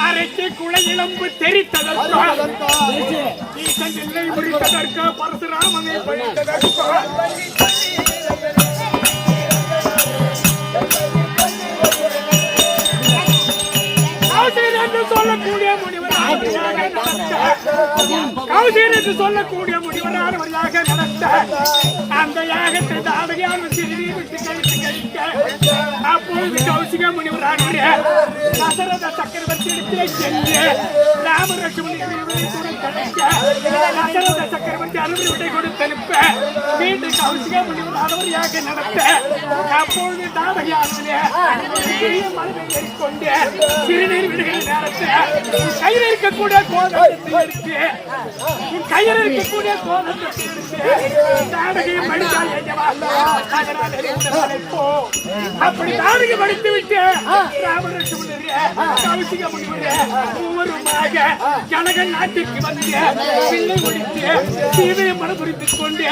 அரைக்கு குளை இளம்பு தெரித்ததற்கு முடித்ததற்கு பரசுராமனை படித்ததற்கு சொல்லக்கூடிய முனிவராக நடத்த அந்த யாகத்தை தாடகையான சிறுநீர் விட்டு கழித்து கழிக்க அப்பொழுது கௌசிக முனிவராக தசரத சக்கரவர்த்தியிடத்திலே சென்று ராமலட்சுமணன் கழிக்க தசரத சக்கரவர்த்தி அனுமதி விடை கொடுத்தனுப்ப மீண்டும் கௌசிக முனிவராக நடத்த அப்பொழுது தாடகையானே மனதை ஏற்கொண்டு சிறுநீர் விடுகிற நேரத்தில் கையில் இருக்கக்கூடிய கோதத்தை எடுத்து கையில் இருக்கக்கூடிய கோதத்தை தாடகையை படித்தால் அப்படி தாடகை படித்து விட்டு கௌசிக முனிவருமாக ஜனகன் நாட்டிற்கு வந்து பிள்ளை முடித்து சீதையை மனமுறித்துக் கொண்டு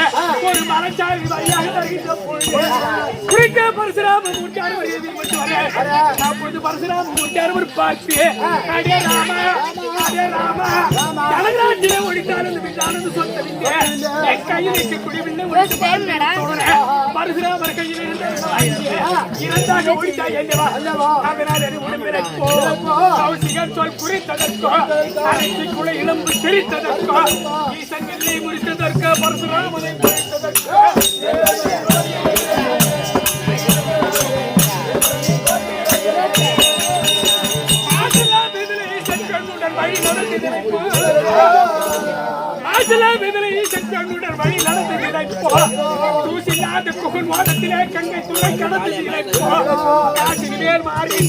ஒரு மரச்சாலை வழியாக தருகின்ற பொழுது குறிக்க பரசுராம மூட்டார் அப்பொழுது பரசுராம மூட்டார் ஒரு பார்த்து அடே ராமா ஜனகராஜிலே ஒழித்தானது விட்டானது சொன்னீங்க என் கையில் இருக்கக்கூடிய பிள்ளை பரசுராமர் கையில் இரண்டாக ஒழித்தா என்னவா அதனால் உடம்பிறக்கோ கௌசிகன் சொல் குறித்ததற்கோ அனைத்துக்குள்ள இளம்பு தெரித்ததற்கோ ஈசன் எல்லை முடித்ததற்கோ பரசுராமனை முடித்ததற்கோ வழி நடந்து தூசில்லாத குகன் வாதத்திலே கங்கை துணை கடந்து காசின் மேல் மாறி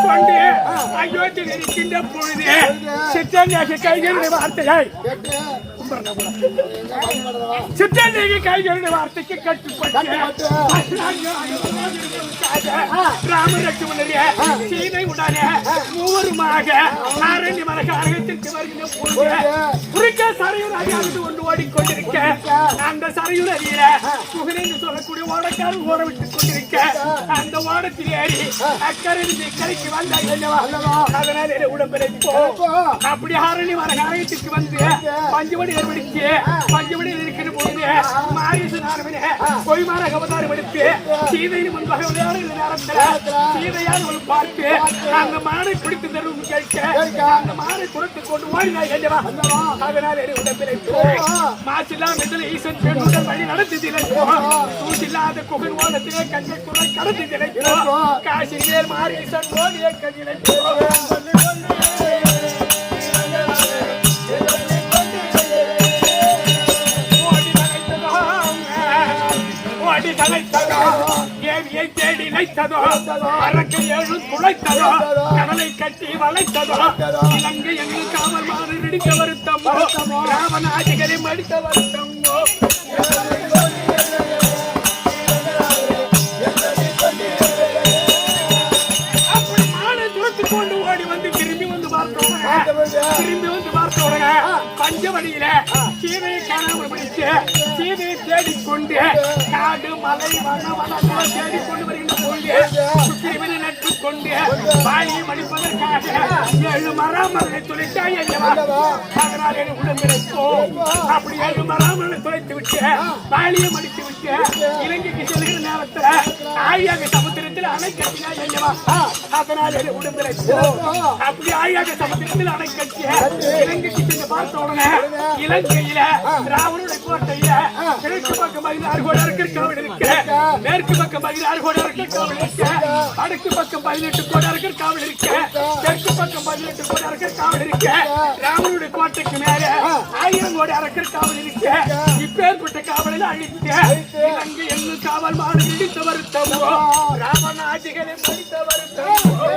கொண்டு அயோத்தியில் இருக்கின்ற பொழுது சித்தன்யாக கைகளுடைய வார்த்தைகள் சித்தன்யாக கைகளுடைய வார்த்தைக்கு கட்டுப்பட்டு ராமலட்சுமணரே சீதை உடனே மூவருமாக ஆரண்ய மரகாரகத்திற்கு வருகின்ற பொழுது குறுக்க சரையூராக கொண்டு ஓடிக்கொண்டிருக்க அந்த சரையூர் அருகில புகழ் என்று சொல்லக்கூடிய ஓடக்காரர் ஓட விட்டுக் கொண்டிருக்க அந்த ஓடத்தில் ஏறி அக்கறை கரைக்கு வந்தா அதனால உடம்பிழைப்போ அப்படி ஆரண்ய மரகாரகத்திற்கு வந்து பஞ்சவடி ஏற்படுத்தி பஞ்சவடியில் இருக்கிற பொழுது மாரீசனாரவனே பொய்மான அவதாரம் எடுத்து சீதையின் முன்பாக விளையாடுகிற நேரத்தில் சீதையால் ஒரு பார்த்து அந்த மானை பிடித்து தரும் கேட்க அந்த மானை குறைத்துக் கொண்டு ஓடினா என்னவா அதனால உடம்பிழைப்போ மாசில்லா மெதில் ஈசன் பெண்ணுடன் வழி நடத்துதில்லை தூசில்லாத குகன் ஓடத்திலே கங்கை குறை கடத்துதில்லை காசிலே மாரீசன் ஓடிய கண்ணிலை ஏவியை தேடி நினைத்ததோ அரக்கை எழு துளைத்ததோ கடலை கட்டி வளைத்ததோ இலங்கை எங்கள் காவல் மாறு நடிக்க வருத்தமோ ராமநாதிகளை மடித்த வருத்தமோ அப்படி மாலை துரத்துக் கொண்டு ஓடி வந்து திரும்பி வந்து பார்த்தோட பஞ்சவடியில சீதையை காணாமல் பிடிச்சு சீதையை தேடிக்கொண்டு காடு மலை வனவனங்களை தேடிக்கொண்டு வருகின்ற பொழுது சுக்கிரவனை நட்டுக் கொண்டு வாயை மடிப்பதற்காக 7 மராமரங்களை துளைத்தாய் அதனால் என் உடம்பிழைப்போ அப்படி 7 மராமரங்களை துளைத்து விட்டு வாலியை மடித்து விட்டு இலங்கைக்கு செல்கிற நேரத்தில் ஆழியாக சமுத்திரத்தில் அணை கட்டினாய் என்னவா அதனால் என் உடம்பிழைப்போ அப்படி ஆழியாக சமுத்திரத்தில் அணை கட்டிய இலங்கைக்கு சென்று பார்த்த உடனே இலங்கையில ராவனுடைய கோட்டையில கிழக்கு பக்கம் 16 கோடி அரக்கர் காவல் இருக்க மேற்கு பக்கம் 16 கோடி அரக்கர் காவல் இருக்க வடக்கு பக்கம் 18 கோடி அரக்கர் காவல் இருக்க தெற்கு பக்கம் 18 கோடி அரக்கர் காவல் இருக்க ராவனுடைய கோட்டைக்கு மேல 1000 கோடி அரக்கர் காவல் இருக்க இப்பேற்பட்ட காவலில் அழித்து இலங்கை என்னும் காவல் மாடு இடித்த வருத்தமோ ராமநாதிகளை மடித்த வருத்தமோ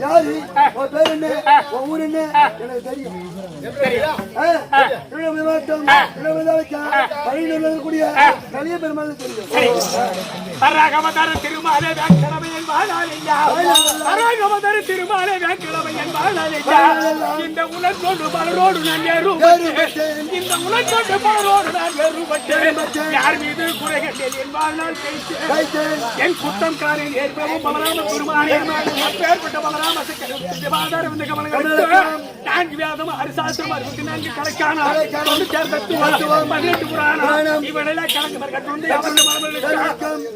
யாரு உன் பேர் என்ன உன் ஊர் என்ன எனக்கு தெரியும் கூடிய கலிய பெருமாள் தெரியும் திருமாலே திருமாலே இந்த உலகோடு பலரோடு நான் ஏறுபட்டேன் இந்த உலகோடு பலரோடு நான் ஏறுபட்டேன் யார் மீது குறை கண்டேன் என் வாழ்நாள் கைத்தேன் என் குற்றம் காரில் ஏற்பவும் பலராம பெருமானே அப்பேற்பட்ட பலராம ஆதாரம் இந்த கமலங்களுக்கு 4 வேதம் அரிசாஸ்திரம் 64 கணக்கான 18 புராணம் இவனெல்லாம் கணக்கு கட்டுண்டு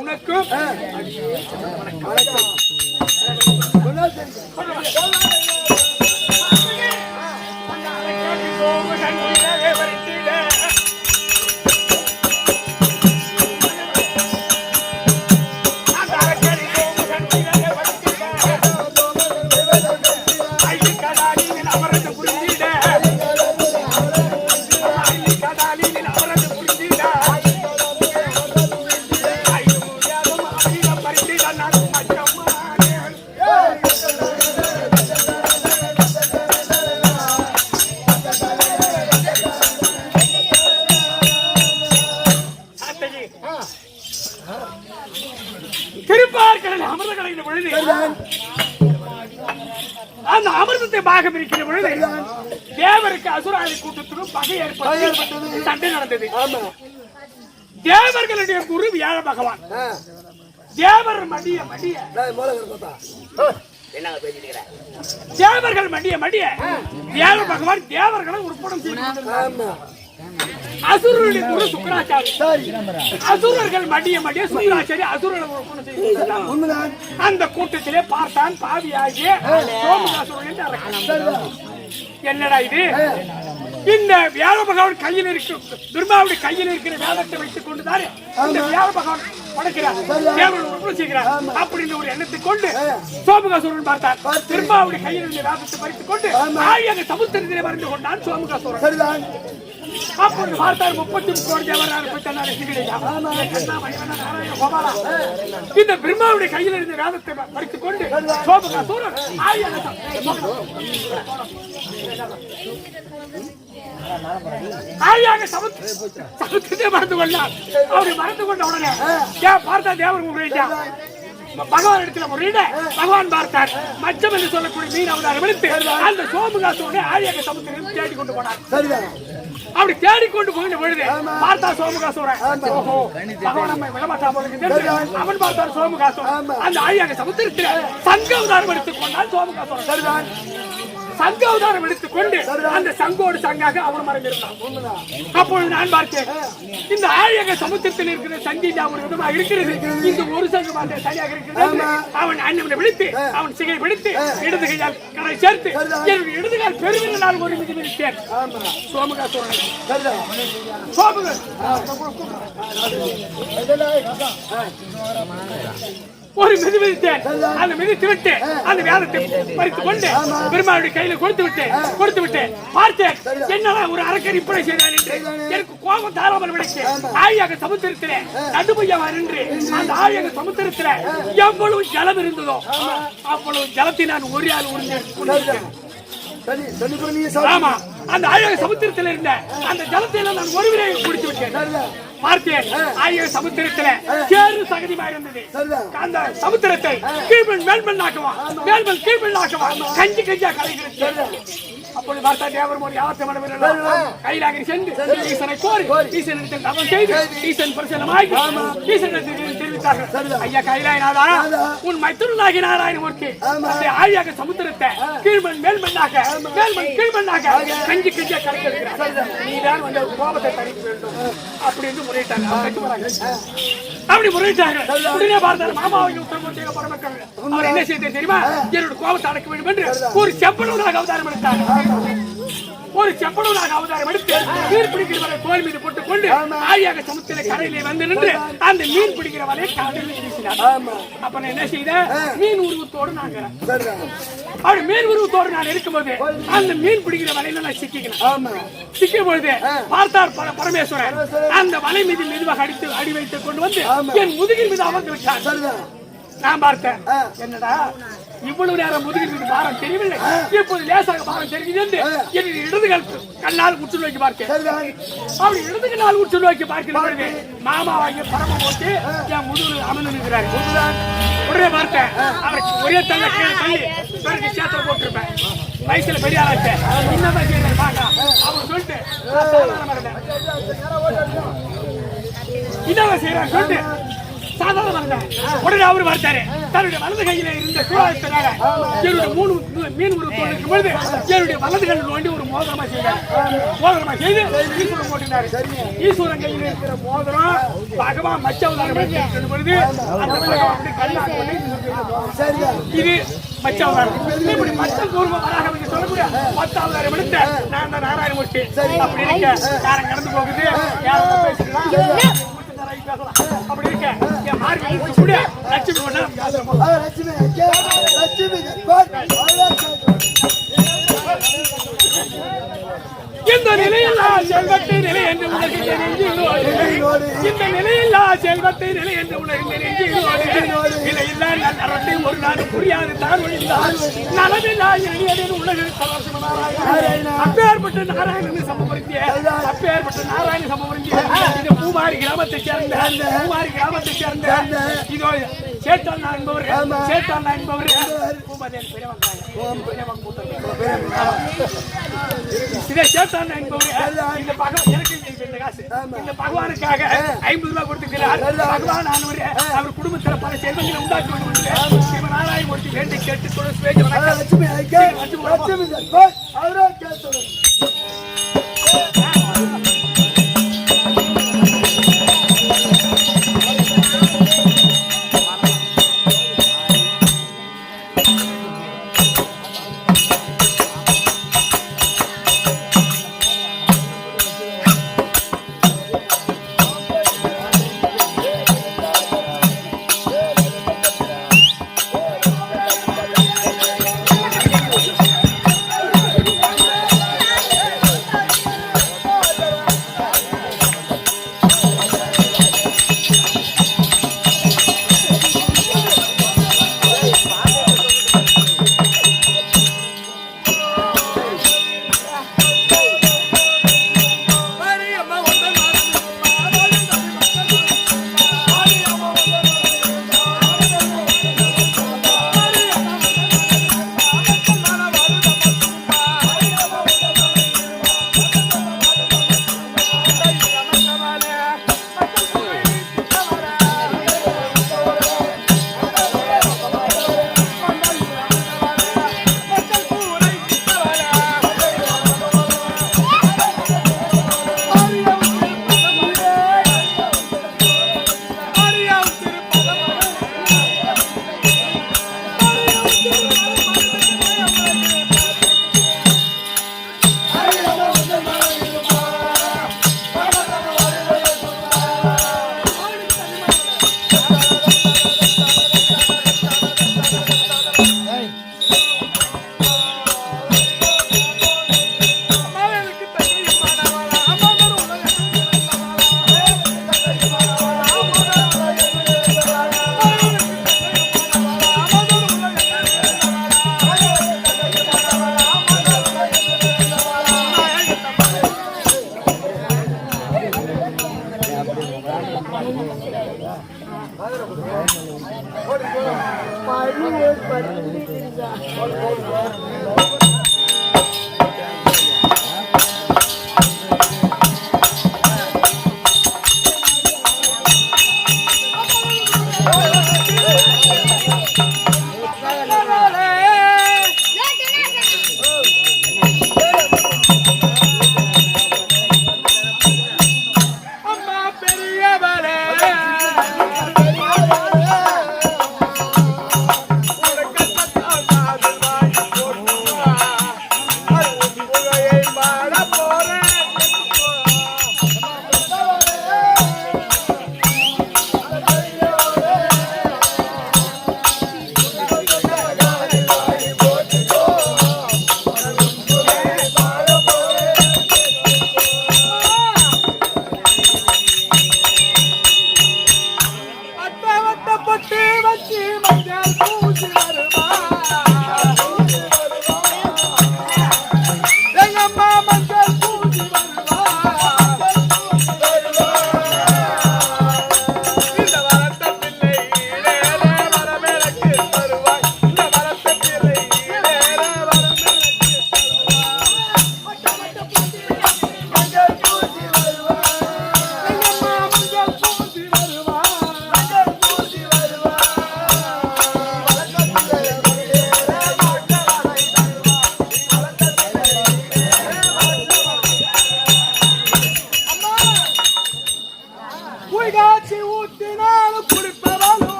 உனக்கும் அந்த அமிர்தத்தை பாகம் இருக்கிற பொழுது தேவருக்கு அசுராதி கூட்டத்திலும் பகை ஏற்பட்டது சண்டை நடந்தது தேவர்களுடைய குரு வியாழ பகவான் தேவர் மடிய மடிய தேவர்கள் மடிய மடிய வியாழ பகவான் தேவர்களை உற்படம் செய்து அசுரனுடைய குரு சுக்கராச்சாரி அசுரர்கள் மடிய மடிய சுக்கராச்சாரி அசுரனை அந்த கூட்டத்திலே பார்த்தான் பாவியாகிய சோமகாசுரன். என்னடா இது இந்த வியாழ பகவான் கையில் இருக்கும் துர்பாவுடைய கையில் இருக்கிற வேதத்தை வைத்துக் கொண்டுதானே இந்த வியாழ பகவான் படைக்கிறார் தேவர்கள் செய்கிறார் அப்படின்னு ஒரு எண்ணத்தை கொண்டு சோமகாசுரன் பார்த்தார். துர்பாவுடைய கையில் இருந்த வேதத்தை பறித்துக் கொண்டு ஆழியாக சமுத்திரத்திலே மறைந்து கொண்டான் சோமகாசுரன். அப்பொழுது பார்த்தார் 33 தேவரான இந்த பிரம்மாவுடைய கையில் இருந்த வேதத்தை பறித்துக் கொண்டு சோமகாசுரன் ஆழியாக சமுத்திரத்தை மறந்து கொண்டார். அவரை மறந்து கொண்ட உடனே பார்த்தா தேவர் முறையிட்டார். பகவான் இடத்துல முறையிட பகவான் பார்த்தார். மச்சம் என்று சொல்லக்கூடிய மீன் அவதாரம் எடுத்து அந்த சோமகாசுரனை ஆழியாக சமுத்திரம் தேடி கொண்டு போனார். அப்படி தேடிக்கொண்டு போகின்ற பொழுது பார்த்தா சோமகாசுரன் பகவான் நம்மை விடமாட்டா போல அவன் பார்த்தார் சோமகாசுரன் அந்த ஆழியாக சமுத்திரத்தில் சங்க அவதாரம் எடுத்துக் கொண்டான் சோமகாசுரன். சங்க அவதாரம் எடுத்துக் கொண்டு அந்த சங்கோடு சங்காக அவன் மறைந்திருந்தான். அப்பொழுது நான் பார்த்தேன் இந்த ஆழியாக சமுத்திரத்தில் இருக்கிற சங்கி ஒரு விதமாக இருக்கிறது. இந்த ஒரு சங்கம் தனியாக இருக்கிறது. அவன் அண்ணனை விழித்து அவன் சிகை பிடித்து இடது கையால் கரை சேர்த்து என்னுடைய இடது கால் பெருவினால் ஒரு மிதி மிதித்தேன். சோமகாசுரனை ஒரு மிதி மிதித்தேன். அந்த மிதித்து விட்டு அந்த வேதத்தை பறித்துக் கொண்டு பெருமாளுடைய கையில கொடுத்து விட்டு பார்த்தேன். என்னடா ஒரு அரக்கர் இப்படி செய்தார் என்று எனக்கு கோபம் தாராமல் விடுச்சு. ஆழியாக சமுத்திரத்திலே நடுமையவா நின்று அந்த ஆழியாக சமுத்திரத்திலே எவ்வளவு ஜலம் இருந்ததோ அவ்வளவு ஜலத்தை நான் ஒரு ஆள் உறிஞ்சேன். ஆமா, அந்த ஆழியாக சமுத்திரத்தில் இருந்த அந்த ஜலத்தை நான் ஒரு விரை குடித்து விட்டேன். பார்த்தேன் ஆழியாக சமுத்திரத்துல சேறு சகதிமா இருந்தது. அந்த சமுத்திரத்தை கீழ்மண் மேல்மண் ஆக்குவான், மேல்மண் கீழ்மண் ஆக்குவான், கஞ்சி கஞ்சியா கலைகிறது. அப்பொழுது பார்த்தா தேவர் மோடி ஆவர்த்தமான கைலாகி சென்று ஈசனை கோரி ஈசனிடத்தில் தவம் செய்து ஈசன் பிரசனமாகி ஈசனிடத்தில் தெரிவித்தார்கள். ஐயா கைலாயநாதா, உன் மைத்துனாகி நாராயணமூர்த்தி ஆழியாக சமுத்திரத்தை கீழ்மண் மேல்மண்ணாக மேல்மண் கீழ்மண்ணாக கஞ்சி கஞ்சியா கலைக்கிறார். நீதான் வந்து கோபத்தை தணிக்க வேண்டும் அப்படின்னு முறையிட்டாங்க. அப்படி முறையிட்டார்கள். உடனே பார்த்தாரு மாமாவை உத்தரவு பரமக்கள் அவர் என்ன செய்ய தெரியுமா, என்னோட கோபத்தை அடக்க வேண்டும் என்று ஒரு செப்பனூராக அவதாரம் எடுத்தார். ஒரு செப்பனூராக அவதாரம் எடுத்து மீன் பிடிக்கிறவரை தோல் மீது போட்டுக் கொண்டு ஆழியாக சமுத்திர கரையிலே வந்து நின்று அந்த மீன் பிடிக்கிறவரை காலையில் வீசினார். அப்ப நான் என்ன செய்த, மீன் உருவத்தோடு நாங்கிறேன். அப்படி மீன் உருவத்தோடு நான் இருக்கும்போது அந்த மீன் பிடிக்கிற வலையில நான் சிக்கிக்கிறேன். சிக்கும் பொழுது பார்த்தார் பரமேஸ்வரன் அந்த வலை மீது மெதுவாக அடி வைத்துக் கொண்டு வந்து என் முதுகின் மீது அமர்ந்து விட்டார். நான் பார்த்தேன், என்னடா இவ்வளவு நேரம் முதுகிற்கு பாரம் தெரியவில்லை. இப்போது லேசாக பாரம் தெரிகிறது. என்னுடைய இடது கண்ணால் உற்று நோக்கி பார்க்க அப்படி இடது கண்ணால் உற்று நோக்கி பார்க்கிற பொழுது மாமாவாகிய பரம போட்டு என் முதுகு அமர்ந்து நிற்கிறார். உடனே பார்த்தேன் அவருக்கு ஒரே தள்ளி பிறகு சேத்திர போட்டிருப்பேன். வயசுல பெரிய ஆளாச்ச என்னதான் செய்யறேன் பாக்க அவர் சொல்லிட்டு இதான் செய்யறாரு சொல்லிட்டு சாதாரண உடனே அவரு பார்த்தாரு. தன்னுடைய வலது கையில இருந்த சூழத்தினால என்னுடைய 3 மீன் உருவத்தோடு இருக்கும் பொழுது என்னுடைய வலது கையில் நோண்டி ஒரு மோதிரமா செய்தார். மோதிரமா செய்து ஈஸ்வரன் போட்டினாரு. ஈஸ்வரன் கையில் இருக்கிற மோதிரம் பகவான் மச்சவதாரம் எடுத்து பொழுது அந்த பகவான் இது மச்சவதாரம். இப்படி மச்ச பூர்வ வராக சொல்லக்கூடிய 10 அவதாரம் எடுத்த நான் தான் நாராயணமூர்த்தி. அப்படி இருக்க யாரும் கடந்து போகுது யாரும் பேசுறா அப்படி இருக்க என் மார்க்கு கூட லட்சுமி கொண்டா இந்த நிலையில்லா செல்வத்தை நிலை என்று உலகில் இந்த நிலையில்லா செல்வத்தை நிலை என்று உலகில் நிலையில்லா நலத்தை ஒரு நாடு புரியாது தான் நலமில்லா உலகில் அப்பேற்பட்ட நாராயணன் சமபுரித்திய அப்பேற்பட்ட நாராயண சமபுரித்திய இந்த பூமாரி கிராமத்தை சேர்ந்த இதோ சேட்டான் என்பவர் பூமதேன் பெரியவங்காயம் இதை சேட்டான் என்பவர் இந்த பகவான் எனக்கு இந்த காசு இந்த பகவானுக்காக 50 ரூபாய் கொடுத்துக்கிறார். பகவான் அவர் குடும்பத்தில் பல செல்வங்களை உண்டாக்கி கொண்டு சிவநாராயணமூர்த்தி வேண்டி கேட்டுக்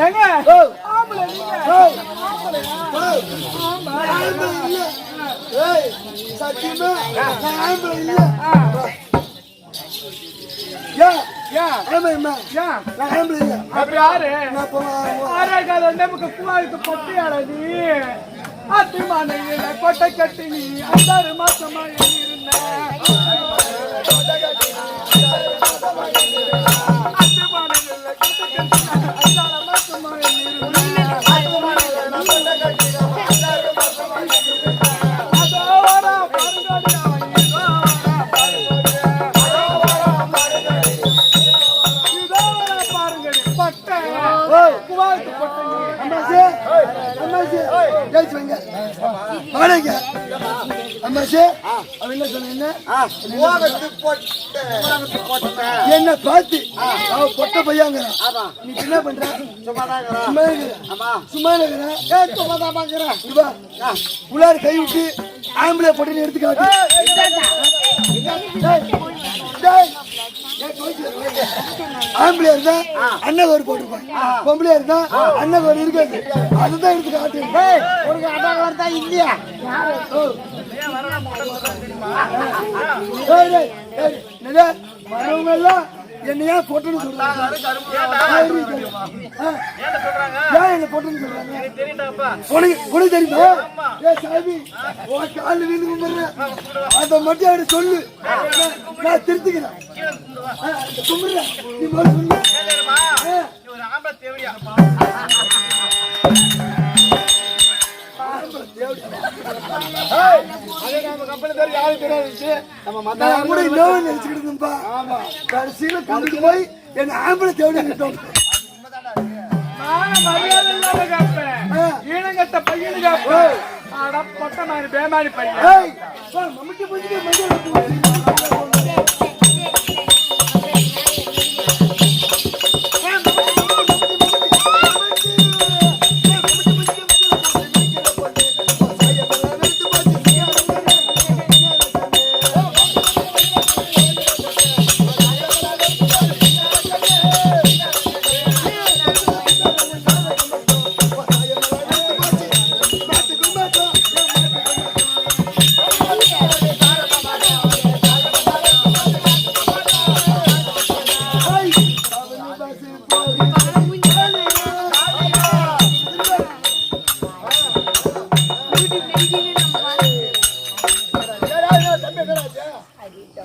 ஏங்க ஓ ஆம்பளை நீங்க ஏய் ஆம்பளையா? ஆமா. ஆம்பளை இல்ல ஏய் சத்தியமா நான் ஆம்பளை இல்ல யா யா ஆமா யா நான் ஆம்பளை இல்ல அப்படி யாரு நான் போவேன் ஆராய்க்காத நமக்கு குவாய்க்கு பொட்டியாட நீ அத்திமான கொட்டை கட்டி நீ 6 மாசமா இருந்த என்ன பார்த்து அவ பொட்ட பையாங்க நீ என்ன பண்ற உள்ளாரு கை விட்டு ஆம்பளை பொட்டை எடுத்துக்காட்டு ஆம்பளையா இருந்தா அண்ணன் ஒரு போட்டுப்பான் பொம்பளையா இருந்தா அண்ணன் ஒரு இருக்காது அதுதான் எடுத்து காட்டு உனக்கு அடாக வரதா இல்லையா வரவங்க எல்லாம் என்னையா பொட்டுன்னு சொல்றாங்க ஏன் என்ன பொட்டுன்னு சொல்றாங்க உனக்கு தெரியுமா ஏ சாமி உன் காலில் வீடு கும்பிடுறேன் அதை மட்டும் அவரு சொல்லு நான் திருத்திக்கிறேன் கும்பிடுறேன் நீ போல சொல்லு கடைசியில கொண்டு போய் என்ன ஆம்பளை தேவையான ஈனங்கத்த பையனுக்கு பொட்ட மாதிரி பேமாரி பையன் மம்மிக்கு புரிஞ்சு மஞ்சள்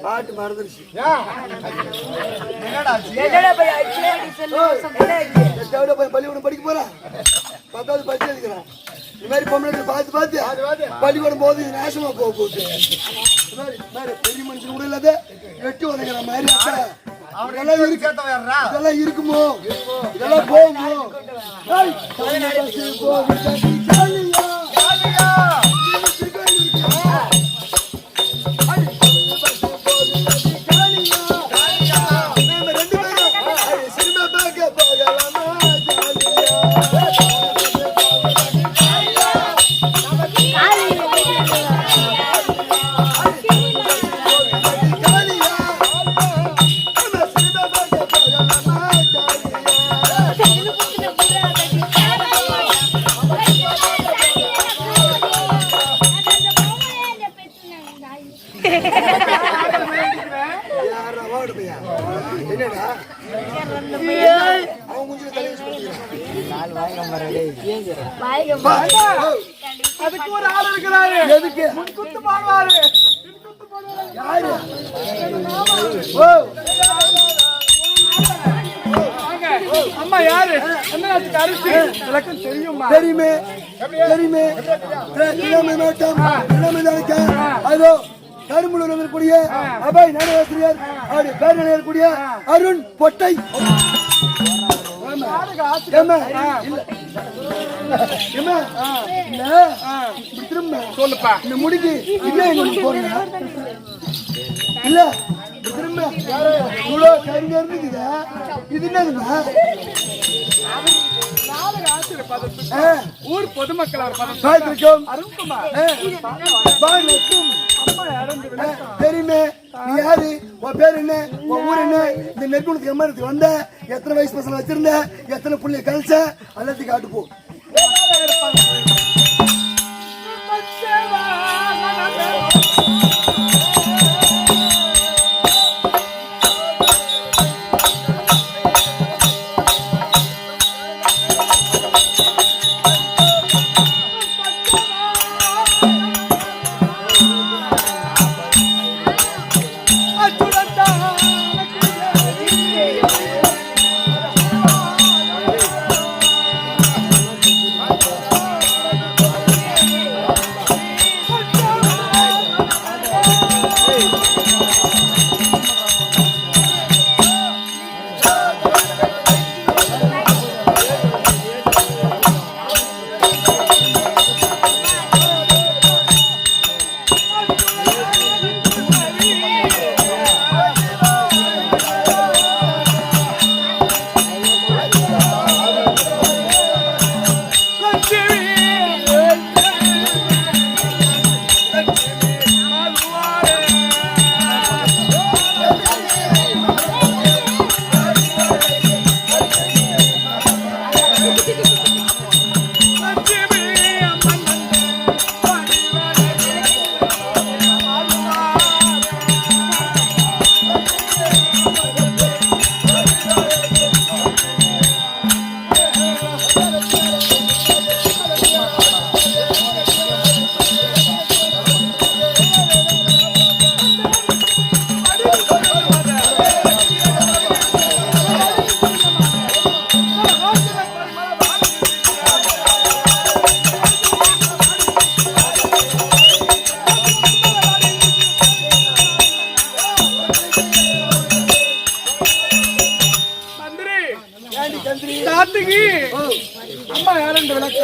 பாட்டு மறந்துருச்சு பள்ளிக்கூடம் படிக்க போறேன் 10வது பரிசு எழுதிக்கிறேன் இந்த மாதிரி பொம்பளை பார்த்து பள்ளிக்கூடம் போகுது நாசமா போக போகுது பெரிய மனுஷன் கூட இல்லாத வெட்டி உதைக்கிற மாதிரி இதெல்லாம் இருக்குமோ இதெல்லாம் போகுமோ அதுக்கு ஒரு ஆள் இருக்கிறாரு எதுக்கு முன்குத்து பாடுவாரு யாரு அம்மா யாரு என்ன அரிசி விளக்கம் தெரியுமா தெரியுமே தெரியுமே இளமை மாட்டம் இளமை நினைக்க அதோ கரும்புலூர் இருக்கக்கூடிய அபாய் நாடகாசிரியர் அவருடைய பேர் நினைக்கக்கூடிய அருண் பொட்டை சொல்லுப்பா இந்த முடிக்கு இல்ல போறேன் இல்ல திரும்ப இவ்வளோ கருங்க இருந்துக்குதா இது என்னதுமா ஊர் பொதுமக்கள் தெரியுமே நீ யாரு உன் பேர் என்ன உன் ஊர் என்ன இந்த நெற்குளத்துக்கு எம்மரத்துக்கு வந்த எத்தனை வயசு பசங்க வச்சிருந்த, எத்தனை புள்ளைய கழிச்ச, எல்லாத்தையும் காட்டு போ.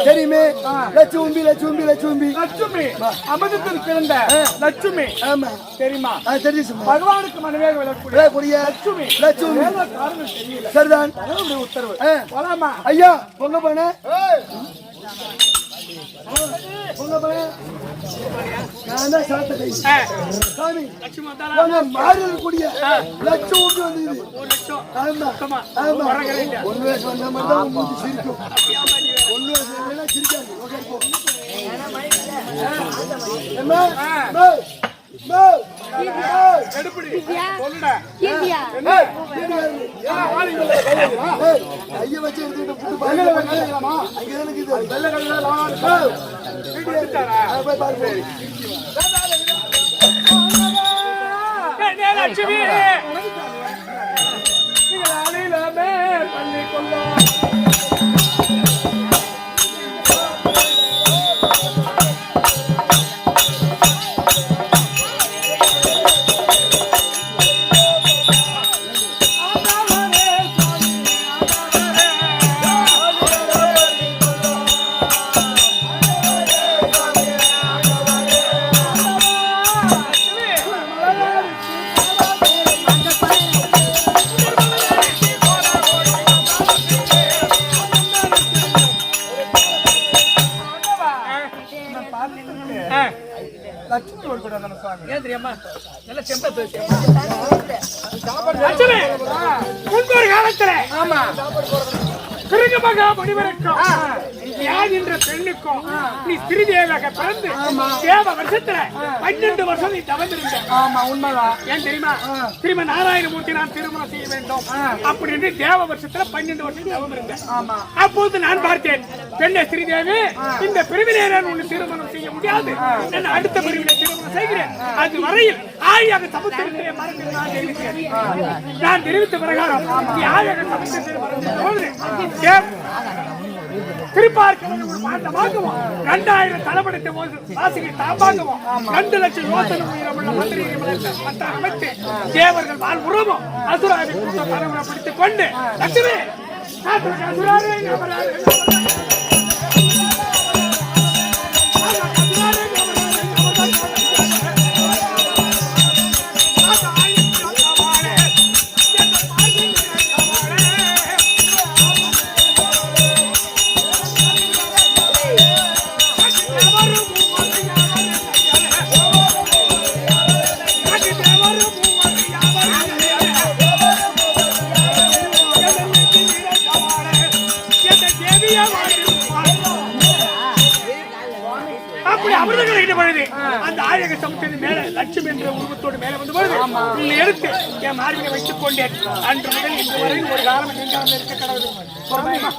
தெரியுமே, லட்சுமி லட்சுமி லட்சுமி லட்சுமி அமிர்தத்தில் பிறந்த லட்சுமி. ஆமா தெரியுமா? தெரியும். பகவானுக்கு மனைவியாக விளக்கக்கூடிய லட்சுமி லட்சுமி காரணம் தெரியல. சரிதான், உத்தரவு போலாமா? ஐயா பொங்க பண்ண பொங்க பண்ண நான் தான் சாப்பிட்டேன் சாமி. லட்சுமி வந்தாளா? மாறி இருக்கக்கூடிய லட்சுமி வந்து ஒரு லட்சம். ஆமா ஆமா ஒன்று வயசு வந்த மாதிரி தான் மூஞ்சி சிரிக்கும். ஒன்று வயசு சிரிக்காது. ஓகே போ. எடுப்படி சொல்லுடா. ஐயா வச்சு எடுத்துக்கிட்டு புட்டு பாருங்க. அங்கதானே இருக்குது வெள்ளை கலர் லட்சுமி பள்ளி கொள்ள பெண்ணுக்கும் நீ ஸ்ரீதேவியாக பிறந்து தேவ வருஷத்துல 12 வருஷம் நீ தவந்திருந்த. ஆமா உண்மைதான். ஏன் தெரியுமா? திரும்ப நாராயணமூர்த்தி நான் திருமணம் செய்ய வேண்டும் அப்படின்னு தேவ வருஷத்துல 12 வருஷம் தவம் இருந்தேன். அப்போது நான் பார்த்தேன், பெண்ணை ஸ்ரீதேவி இந்த பிரிவினை நான் உன்னை திருமணம் செய்ய முடியாது, நான் அடுத்த பிரிவினை திருமணம் செய்கிறேன். அது வரையில் ஆயாக சமுத்திரத்திலே மறந்து நான் தெரிவித்த பிரகாரம் நீ ஆயாக சமுத்திரத்திலே மறந்து திருப்பார்க்க 2000 தலைப்படைத்த வாசிகள் தாம்பாகவும் 2 லட்சம் யோசனை உள்ள மந்திரிகளை அமைத்து தேவர்கள் வாழ் உருவம் அசுராவை கூட்ட தலைமுறை பிடித்துக் கொண்டு லட்சுமி அசுராரை புண்ணிய அப்படி அமிர்தம் கிடைக்கிற பொழுது அந்த ஆயக சமுத்திரத்தின் மேல லட்சுமி என்ற உருவத்தோடு மேல வந்து பொழுது உன்னை எடுத்து என் மார்பிலை வைத்துக் கொண்டேன். அன்று முதல் இன்று வரை ஒரு காலம் எங்காமல் இருக்க கடவுள். சரிமா?